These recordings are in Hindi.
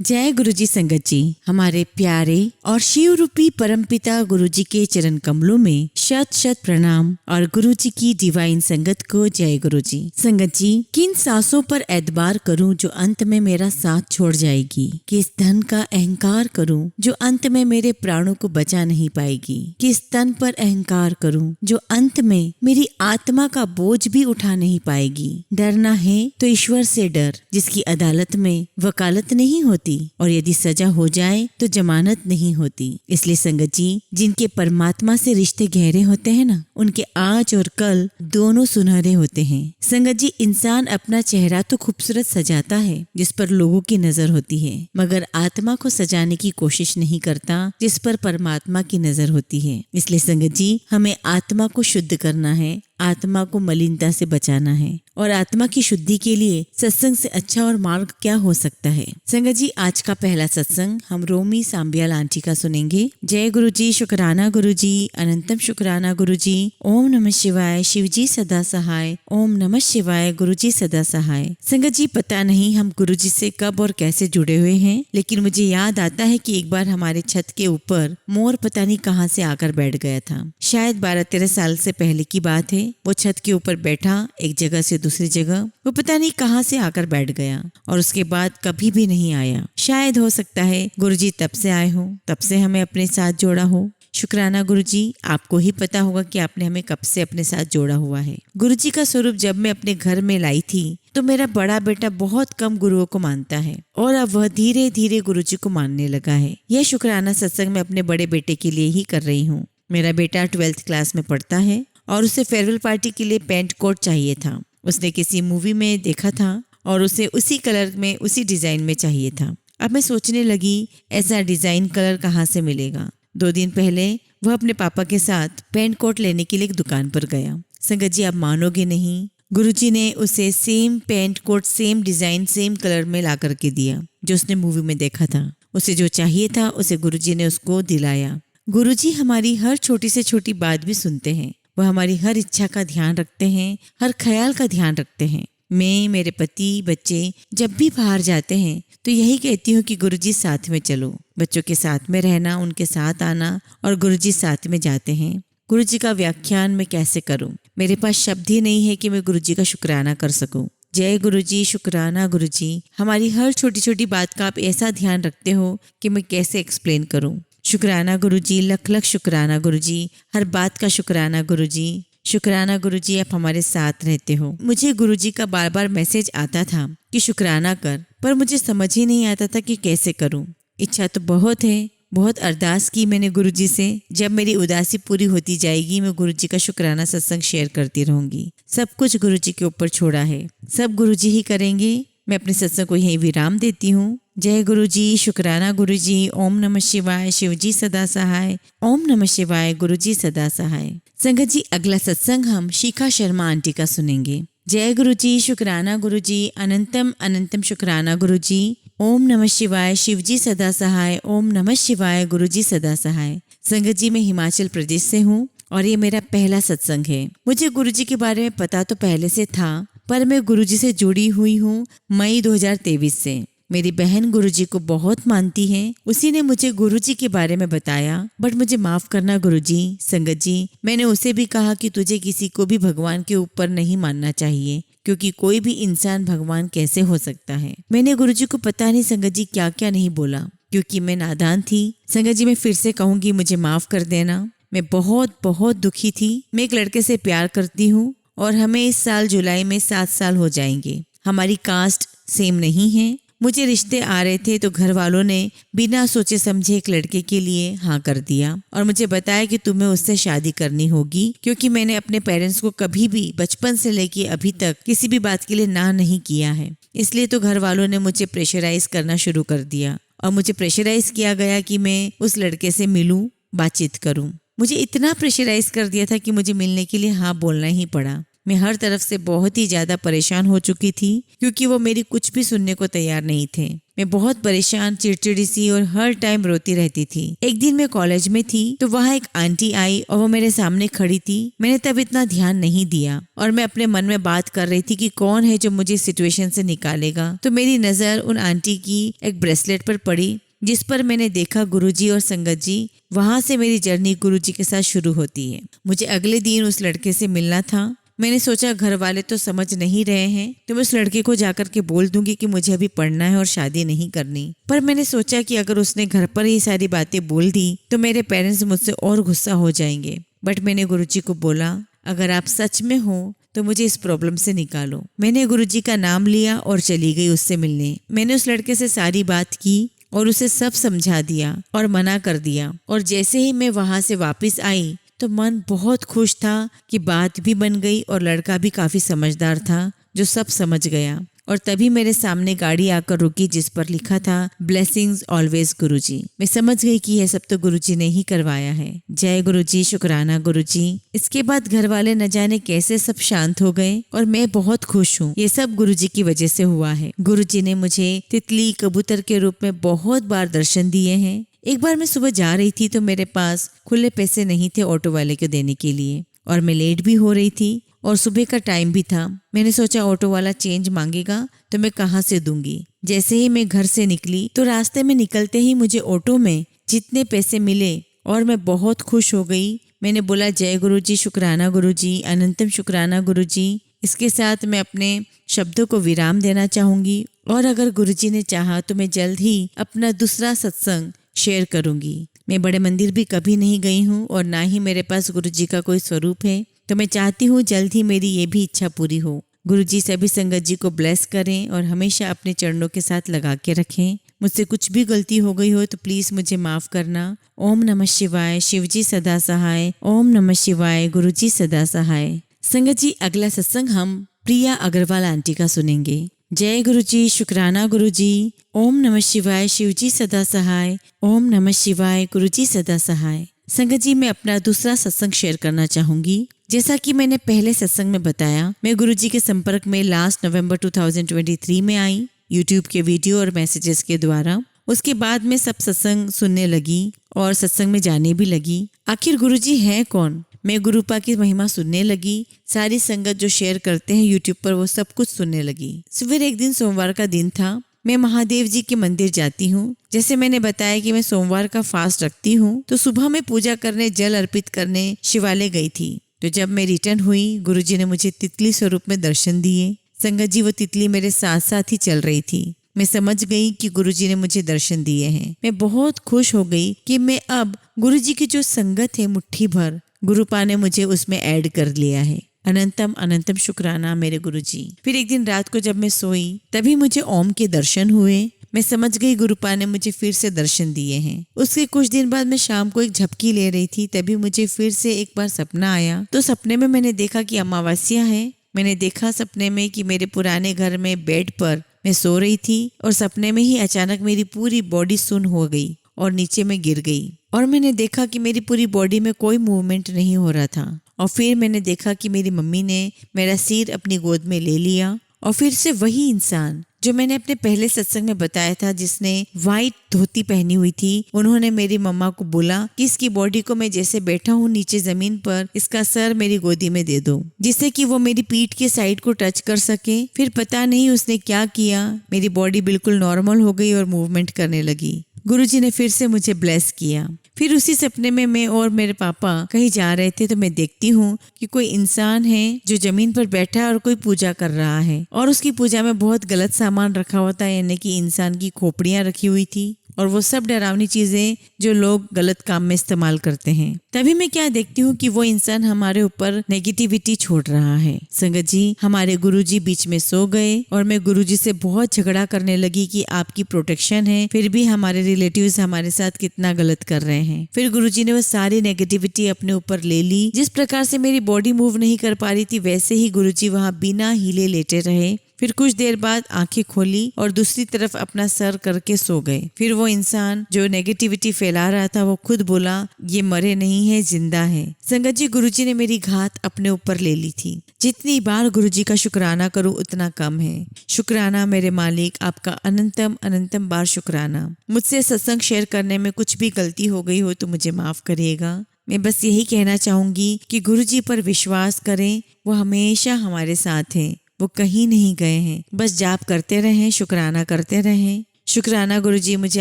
जय गुरुजी संगत जी। हमारे प्यारे और शिव रूपी परमपिता गुरुजी के चरण कमलों में शत शत प्रणाम और गुरुजी की डिवाइन संगत को जय गुरुजी। संगत जी, किन सांसों पर एतबार करूं जो अंत में मेरा साथ छोड़ जाएगी? किस धन का अहंकार करूं जो अंत में मेरे प्राणों को बचा नहीं पाएगी? किस तन पर अहंकार करूं जो अंत में मेरी आत्मा का बोझ भी उठा नहीं पाएगी? डरना है तो ईश्वर से डर, जिसकी अदालत में वकालत नहीं होती और यदि सजा हो जाए तो जमानत नहीं होती। इसलिए संगत जी, जिनके परमात्मा से रिश्ते गहरे होते हैं ना, उनके आज और कल दोनों सुनहरे होते हैं। संगत जी, इंसान अपना चेहरा तो खूबसूरत सजाता है जिस पर लोगों की नजर होती है, मगर आत्मा को सजाने की कोशिश नहीं करता जिस पर परमात्मा की नजर होती है। इसलिए संगत जी, हमें आत्मा को शुद्ध करना है, आत्मा को मलिनता से बचाना है। और आत्मा की शुद्धि के लिए सत्संग से अच्छा और मार्ग क्या हो सकता है? संगत जी, आज का पहला सत्संग हम रोमी सांबियाल आंटी का सुनेंगे। जय गुरुजी, शुक्राना गुरुजी, अनंतम शुक्राना गुरुजी। ओम नमः शिवाय, शिवजी सदा सहाय। ओम नमः शिवाय, गुरुजी सदा सहाय। संगत जी, पता नहीं हम गुरुजी से कब और कैसे जुड़े हुए हैं, लेकिन मुझे याद आता है कि एक बार हमारे छत के ऊपर मोर पता नहीं कहाँ से आकर बैठ गया था। शायद 12-13 साल से पहले की बात है। वो छत के ऊपर बैठा, एक जगह से दूसरी जगह वो पता नहीं कहाँ से आकर बैठ गया और उसके बाद कभी भी नहीं आया। शायद हो सकता है गुरुजी तब से आए हो, तब से हमें अपने साथ जोड़ा हो। शुक्राना गुरुजी, आपको ही पता होगा कि आपने हमें कब से अपने साथ जोड़ा हुआ है। गुरुजी का स्वरूप जब मैं अपने घर में लाई थी तो मेरा बड़ा बेटा बहुत कम गुरुओं को मानता है और अब वह धीरे धीरे गुरुजी को मानने लगा है। यह शुक्राना सत्संग मैं अपने बड़े बेटे के लिए ही कर रही हूँ। मेरा बेटा 12th क्लास में पढ़ता है और उसे फेयरवेल पार्टी के लिए पैंट कोट चाहिए था। उसने किसी मूवी में देखा था और उसे उसी कलर में, उसी डिजाइन में चाहिए था। अब मैं सोचने लगी, ऐसा डिजाइन कलर कहाँ से मिलेगा। 2 दिन पहले वह अपने पापा के साथ पैंट कोट लेने के लिए एक दुकान पर गया। संगत जी, आप मानोगे नहीं, गुरुजी ने उसे same pant coat, same design, same colour में ला करके दिया जो उसने मूवी में देखा था। उसे जो चाहिए था उसे गुरुजी ने उसको दिलाया। गुरुजी हमारी हर छोटी से छोटी बात भी सुनते हैं। वह हमारी हर इच्छा का ध्यान रखते हैं, हर ख्याल का ध्यान रखते हैं। मैं, मेरे पति, बच्चे जब भी बाहर जाते हैं तो यही कहती हूँ कि गुरुजी साथ में चलो। बच्चों के साथ में रहना, उनके साथ आना और गुरुजी साथ में जाते हैं। गुरुजी का व्याख्यान मैं कैसे करूँ? मेरे पास शब्द ही नहीं है कि मैं गुरुजी का शुक्राना कर सकूँ। जय गुरुजी, शुक्राना गुरुजी। हमारी हर छोटी छोटी बात का आप ऐसा ध्यान रखते हो कि मैं कैसे एक्सप्लेन करूँ। शुक्राना गुरुजी, लख लख शुक्राना गुरुजी, हर बात का शुक्राना गुरुजी। शुक्राना गुरुजी, आप हमारे साथ रहते हो। मुझे गुरुजी का बार बार मैसेज आता था कि शुक्राना कर, पर मुझे समझ ही नहीं आता था कि कैसे करूं। इच्छा तो बहुत है, बहुत अरदास की मैंने गुरुजी से। जब मेरी उदासी पूरी होती जाएगी मैं गुरुजी का शुक्राना सत्संग शेयर करती रहूंगी। सब कुछ गुरुजी के ऊपर छोड़ा है, सब गुरुजी ही करेंगे। मैं अपने सत्संग को यहीं विराम देती हूँ। जय गुरुजी, शुक्राना गुरुजी। ओम नमः शिवाय, शिवजी सदा सहाय। ओम नमः शिवाय, गुरुजी सदा सहाय। संगत जी, अगला सत्संग हम शिखा शर्मा आंटी का सुनेंगे। जय गुरुजी, शुक्राना गुरुजी, अनंतम अनंतम शुक्राना गुरुजी। ओम नमः शिवाय, शिवजी सदा सहाय। ओम नमः शिवाय, गुरुजी सदा सहाय। संगत जी, मैं हिमाचल प्रदेश से हूँ और ये मेरा पहला सत्संग है। मुझे गुरुजी के बारे में पता तो पहले से था, पर मैं गुरुजी से जुड़ी हुई हूँ मई 2023 से। मेरी बहन गुरुजी को बहुत मानती है, उसी ने मुझे गुरुजी के बारे में बताया। बट मुझे माफ करना गुरुजी। संगत जी, मैंने उसे भी कहा कि तुझे किसी को भी भगवान के ऊपर नहीं मानना चाहिए, क्योंकि कोई भी इंसान भगवान कैसे हो सकता है। मैंने गुरुजी को पता नहीं संगत जी क्या क्या नहीं बोला, क्योंकि मैं नादान थी। संगत जी, मैं फिर से कहूंगी, मुझे माफ कर देना। मैं बहुत बहुत दुखी थी। मैं एक लड़के से प्यार करती हूँ और हमें इस साल जुलाई में 7 साल हो जाएंगे। हमारी कास्ट सेम नहीं है। मुझे रिश्ते आ रहे थे तो घर वालों ने बिना सोचे समझे एक लड़के के लिए हाँ कर दिया और मुझे बताया कि तुम्हें उससे शादी करनी होगी, क्योंकि मैंने अपने पेरेंट्स को कभी भी बचपन से लेके अभी तक किसी भी बात के लिए ना नहीं किया है। इसलिए तो घर वालों ने मुझे प्रेशराइज करना शुरू कर दिया और मुझे प्रेशराइज किया गया कि मैं उस लड़के से मिलूं, बातचीत करूं। मुझे इतना प्रेशराइज कर दिया था कि मुझे मिलने के लिए हाँ बोलना ही पड़ा। मैं हर तरफ से बहुत ही ज्यादा परेशान हो चुकी थी क्योंकि वो मेरी कुछ भी सुनने को तैयार नहीं थे। मैं बहुत परेशान, चिड़चिड़ी सी और हर टाइम रोती रहती थी। एक दिन मैं कॉलेज में थी तो वहाँ एक आंटी आई और वो मेरे सामने खड़ी थी। मैंने तब इतना ध्यान नहीं दिया और मैं अपने मन में बात कर रही थी कि कौन है जो मुझे सिचुएशन से निकालेगा। तो मेरी नजर उन आंटी की एक ब्रेसलेट पर पड़ी जिस पर मैंने देखा गुरुजी और संगत जी। वहां से मेरी जर्नी गुरुजी के साथ शुरू होती है। मुझे अगले दिन उस लड़के से मिलना था। मैंने सोचा घर वाले तो समझ नहीं रहे हैं तो मैं उस लड़के को जाकर के बोल दूंगी कि मुझे अभी पढ़ना है और शादी नहीं करनी। पर मैंने सोचा कि अगर उसने घर पर ही सारी बातें बोल दी तो मेरे पेरेंट्स मुझसे और गुस्सा हो जाएंगे। बट मैंने गुरुजी को बोला, अगर आप सच में हो तो मुझे इस प्रॉब्लम से निकालो। मैंने गुरुजी का नाम लिया और चली गई उससे मिलने। मैंने उस लड़के से सारी बात की और उसे सब समझा दिया और मना कर दिया। और जैसे ही मैं वहां से वापस आई तो मन बहुत खुश था कि बात भी बन गई और लड़का भी काफी समझदार था जो सब समझ गया। और तभी मेरे सामने गाड़ी आकर रुकी जिस पर लिखा था ब्लेसिंग्स ऑलवेज गुरुजी। मैं समझ गई कि यह सब तो गुरुजी ने ही करवाया है। जय गुरुजी, शुक्राना गुरुजी। इसके बाद घर वाले न जाने कैसे सब शांत हो गए और मैं बहुत खुश हूँ। ये सब गुरुजी की वजह से हुआ है। गुरुजी ने मुझे तितली, कबूतर के रूप में बहुत बार दर्शन दिए हैं। एक बार मैं सुबह जा रही थी तो मेरे पास खुले पैसे नहीं थे ऑटो वाले को देने के लिए और मैं लेट भी हो रही थी और सुबह का टाइम भी था। मैंने सोचा ऑटो वाला चेंज मांगेगा तो मैं कहाँ से दूंगी। जैसे ही मैं घर से निकली तो रास्ते में निकलते ही मुझे ऑटो में जितने पैसे मिले और मैं बहुत खुश हो गई। मैंने बोला, जय गुरुजी, शुक्राना गुरुजी, अनंतम शुक्राना गुरुजी। इसके साथ मैं अपने शब्दों को विराम देना चाहूंगी और अगर गुरुजी ने चाहा तो मैं जल्द ही अपना दूसरा सत्संग शेयर करूंगी। मैं बड़े मंदिर भी कभी नहीं गई हूँ और ना ही मेरे पास गुरुजी का कोई स्वरूप है, तो मैं चाहती हूँ जल्द ही मेरी ये भी इच्छा पूरी हो। गुरुजी सभी संगत जी को ब्लेस करें और हमेशा अपने चरणों के साथ लगा के रखें। मुझसे कुछ भी गलती हो गई हो तो प्लीज मुझे माफ करना। ओम नमः शिवाय, शिवजी सदा सहाय। ओम नमः शिवाय, गुरुजी सदा सहाय। संगत जी, अगला सत्संग हम प्रिया अग्रवाल आंटी का सुनेंगे। जय गुरुजी, शुक्राना गुरुजी। ओम नमः शिवाय, शिवजी सदा सहाय। ओम नमः शिवाय, गुरुजी सदा सहाय। संगत जी, मैं अपना दूसरा सत्संग शेयर करना चाहूंगी। जैसा कि मैंने पहले सत्संग में बताया, मैं गुरुजी के संपर्क में लास्ट नवंबर 2023 में आई, यूट्यूब के वीडियो और मैसेजेस के द्वारा। उसके बाद में सब सत्संग सुनने लगी और सत्संग में जाने भी लगी। आखिर गुरुजी हैं कौन? मैं गुरुपा की महिमा सुनने लगी। सारी संगत जो शेयर करते हैं यूट्यूब पर वो सब कुछ सुनने लगी। फिर एक दिन सोमवार का दिन था। मैं महादेव जी के मंदिर जाती हूँ। जैसे मैंने बताया कि मैं सोमवार का फास्ट रखती हूँ तो सुबह में पूजा करने, जल अर्पित करने शिवालय गई थी। तो जब मैं रिटर्न हुई, गुरुजी ने मुझे तितली स्वरूप में दर्शन दिए। संगत जी, वो तितली मेरे साथ साथ ही चल रही थी। मैं समझ गई कि गुरुजी ने मुझे दर्शन दिए हैं। मैं बहुत खुश हो गई कि मैं अब गुरुजी की जो संगत है मुट्ठी भर, गुरुपा ने मुझे उसमें ऐड कर लिया है। अनंतम अनंतम शुक्राना मेरे गुरुजी। फिर एक दिन रात को जब मैं सोई तभी मुझे ओम के दर्शन हुए। मैं समझ गई गुरुपा ने मुझे फिर से दर्शन दिए हैं। उसके कुछ दिन बाद मैं शाम को एक झपकी ले रही थी, तभी मुझे फिर से एक बार सपना आया। तो सपने में मैंने देखा कि अमावस्या है। मैंने देखा सपने में कि मेरे पुराने घर में बेड पर मैं सो रही थी और सपने में ही अचानक मेरी पूरी बॉडी सुन्न हो गई और नीचे में गिर गई और मैंने देखा कि मेरी पूरी बॉडी में कोई मूवमेंट नहीं हो रहा था। और फिर मैंने देखा कि मेरी मम्मी ने मेरा सिर अपनी गोद में ले लिया और फिर से वही इंसान जो मैंने अपने पहले सत्संग में बताया था, जिसने वाइट धोती पहनी हुई थी, उन्होंने मेरी मम्मा को बोला कि इसकी बॉडी को मैं जैसे बैठा हूँ नीचे जमीन पर, इसका सर मेरी गोदी में दे दो जिससे कि वो मेरी पीठ के साइड को टच कर सके। फिर पता नहीं उसने क्या किया, मेरी बॉडी बिल्कुल नॉर्मल हो गई और मूवमेंट करने लगी। गुरुजी ने फिर से मुझे ब्लेस किया। फिर उसी सपने में मैं और मेरे पापा कहीं जा रहे थे तो मैं देखती हूँ कि कोई इंसान है जो जमीन पर बैठा है और कोई पूजा कर रहा है और उसकी पूजा में बहुत गलत सामान रखा हुआ था, यानी कि इंसान की खोपड़ियाँ रखी हुई थी और वो सब डरावनी चीजें जो लोग गलत काम में इस्तेमाल करते हैं। तभी मैं क्या देखती हूँ कि वो इंसान हमारे ऊपर नेगेटिविटी छोड़ रहा है। संगत जी, हमारे गुरुजी बीच में सो गए और मैं गुरुजी से बहुत झगड़ा करने लगी कि आपकी प्रोटेक्शन है, फिर भी हमारे रिलेटिव्स हमारे साथ कितना गलत कर रहे हैं। फिर गुरुजी ने वो सारी नेगेटिविटी अपने ऊपर ले ली। जिस प्रकार से मेरी बॉडी मूव नहीं कर पा रही थी, वैसे ही गुरुजी वहाँ बिना हिले लेटे रहे फिर कुछ देर बाद आंखें खोली और दूसरी तरफ अपना सर करके सो गए। फिर वो इंसान जो नेगेटिविटी फैला रहा था वो खुद बोला, ये मरे नहीं है, जिंदा है। संगत जी, गुरुजी ने मेरी घात अपने ऊपर ले ली थी। जितनी बार गुरुजी का शुक्राना करूं उतना कम है। शुक्राना मेरे मालिक, आपका अनंतम अनंतम बार शुक्राना। मुझसे सत्संग शेयर करने में कुछ भी गलती हो गई हो तो मुझे माफ करिएगा। मैं बस यही कहना चाहूंगी कि गुरुजी पर विश्वास करें, वो हमेशा हमारे साथ हैं, वो कहीं नहीं गए हैं। बस जाप करते रहें, शुक्राना करते रहें। शुक्राना गुरुजी, मुझे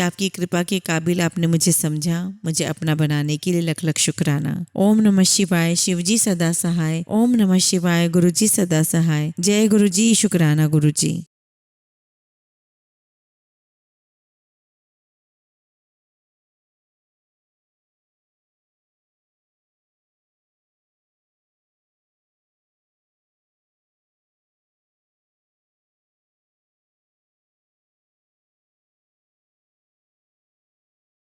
आपकी कृपा के काबिल आपने मुझे समझा, मुझे अपना बनाने के लिए लख लख शुक्राना। ओम नमः शिवाय। शिवजी सदा सहाय। ओम नमः शिवाय। गुरुजी सदा सहाय। जय गुरुजी। शुक्राना गुरुजी।